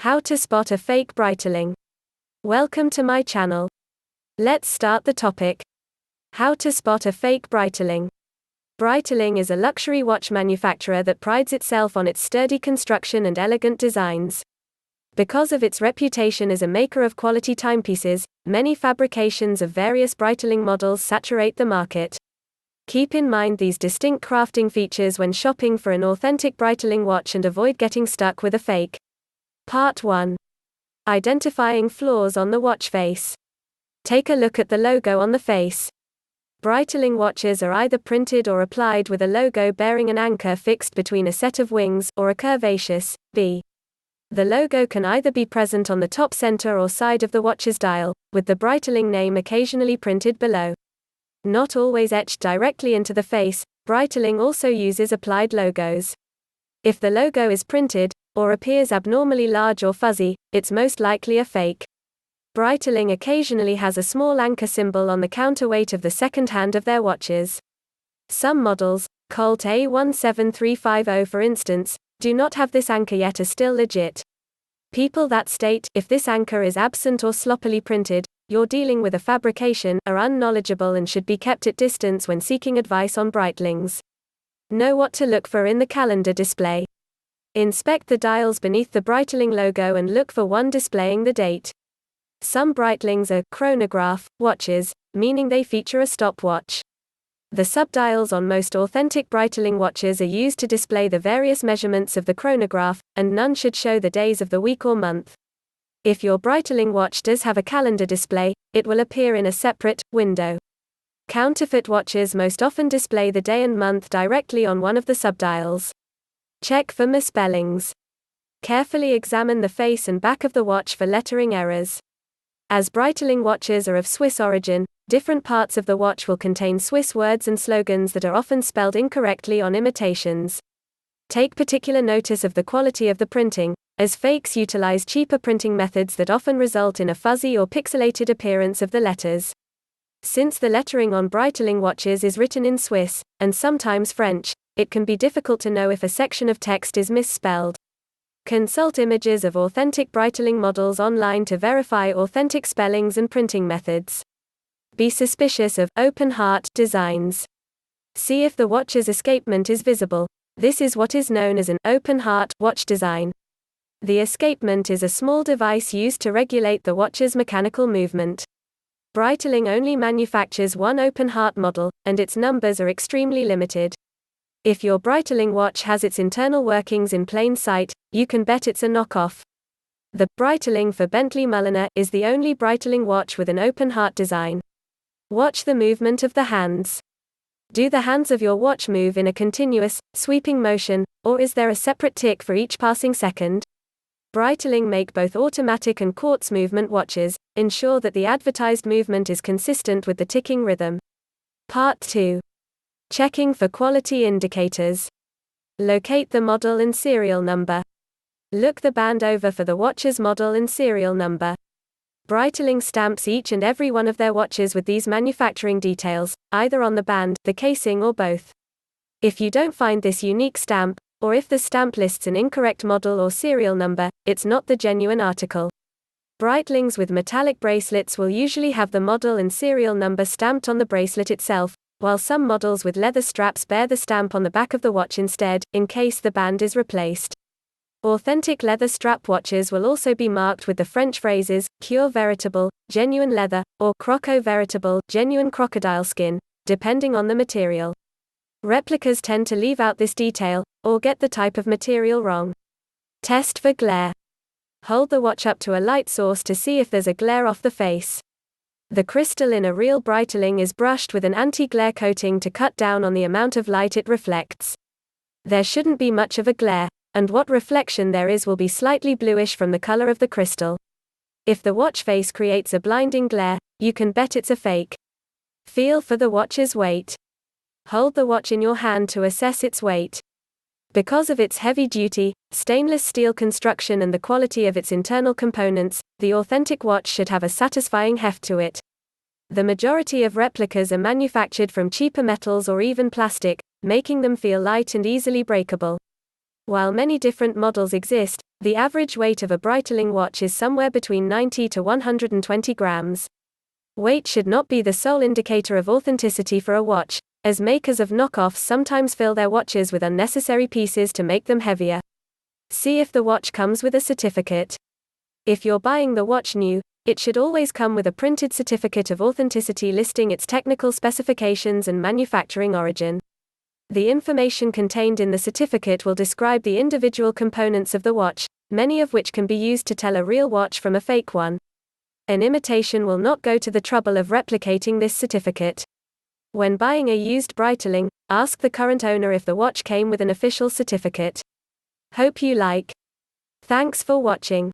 How to spot a fake Breitling. Welcome to my channel. Let's start the topic. How to spot a fake Breitling. Breitling is a luxury watch manufacturer that prides itself on its sturdy construction and elegant designs. Because of its reputation as a maker of quality timepieces, many fabrications of various Breitling models saturate the market. Keep in mind these distinct crafting features when shopping for an authentic Breitling watch and avoid getting stuck with a fake. Part 1. Identifying flaws on the watch face. Take a look at the logo on the face. Breitling watches are either printed or applied with a logo bearing an anchor fixed between a set of wings, or a curvaceous B. The logo can either be present on the top center or side of the watch's dial, with the Breitling name occasionally printed below. Not always etched directly into the face, Breitling also uses applied logos. If the logo is printed, or appears abnormally large or fuzzy, it's most likely a fake. Breitling occasionally has a small anchor symbol on the counterweight of the second hand of their watches. Some models, Colt A17350 for instance, do not have this anchor yet are still legit. People that state, if this anchor is absent or sloppily printed, you're dealing with a fabrication, are unknowledgeable and should be kept at distance when seeking advice on Breitlings. Know what to look for in the calendar display. Inspect the dials beneath the Breitling logo and look for one displaying the date. Some Breitlings are chronograph watches, meaning they feature a stopwatch. The subdials on most authentic Breitling watches are used to display the various measurements of the chronograph, and none should show the days of the week or month. If your Breitling watch does have a calendar display, it will appear in a separate window. Counterfeit watches most often display the day and month directly on one of the subdials. Check for misspellings. Carefully examine the face and back of the watch for lettering errors. As Breitling watches are of Swiss origin, different parts of the watch will contain Swiss words and slogans that are often spelled incorrectly on imitations. Take particular notice of the quality of the printing, as fakes utilize cheaper printing methods that often result in a fuzzy or pixelated appearance of the letters. Since the lettering on Breitling watches is written in Swiss, and sometimes French, it can be difficult to know if a section of text is misspelled. Consult images of authentic Breitling models online to verify authentic spellings and printing methods. Be suspicious of open heart designs. See if the watch's escapement is visible. This is what is known as an open heart watch design. The escapement is a small device used to regulate the watch's mechanical movement. Breitling only manufactures one open heart model, and its numbers are extremely limited. If your Breitling watch has its internal workings in plain sight, you can bet it's a knockoff. The Breitling for Bentley Mulliner is the only Breitling watch with an open heart design. Watch the movement of the hands. Do the hands of your watch move in a continuous, sweeping motion, or is there a separate tick for each passing second? Breitling make both automatic and quartz movement watches. Ensure that the advertised movement is consistent with the ticking rhythm. Part 2. Checking for quality indicators. Locate the model and serial number. Look the band over for the watch's model and serial number. Breitling stamps each and every one of their watches with these manufacturing details, either on the band, the casing or both. If you don't find this unique stamp, or if the stamp lists an incorrect model or serial number, it's not the genuine article. Breitlings with metallic bracelets will usually have the model and serial number stamped on the bracelet itself, while some models with leather straps bear the stamp on the back of the watch instead, in case the band is replaced. Authentic leather strap watches will also be marked with the French phrases, Cure Veritable, genuine leather, or Croco Veritable, genuine crocodile skin, depending on the material. Replicas tend to leave out this detail, or get the type of material wrong. Test for glare. Hold the watch up to a light source to see if there's a glare off the face. The crystal in a real Breitling is brushed with an anti-glare coating to cut down on the amount of light it reflects. There shouldn't be much of a glare, and what reflection there is will be slightly bluish from the color of the crystal. If the watch face creates a blinding glare, you can bet it's a fake. Feel for the watch's weight. Hold the watch in your hand to assess its weight. Because of its heavy-duty, stainless steel construction and the quality of its internal components, the authentic watch should have a satisfying heft to it. The majority of replicas are manufactured from cheaper metals or even plastic, making them feel light and easily breakable. While many different models exist, the average weight of a Breitling watch is somewhere between 90 to 120 grams. Weight should not be the sole indicator of authenticity for a watch, as makers of knockoffs sometimes fill their watches with unnecessary pieces to make them heavier. See if the watch comes with a certificate. If you're buying the watch new, it should always come with a printed certificate of authenticity listing its technical specifications and manufacturing origin. The information contained in the certificate will describe the individual components of the watch, many of which can be used to tell a real watch from a fake one. An imitation will not go to the trouble of replicating this certificate. When buying a used Breitling, ask the current owner if the watch came with an official certificate. Hope you like. Thanks for watching.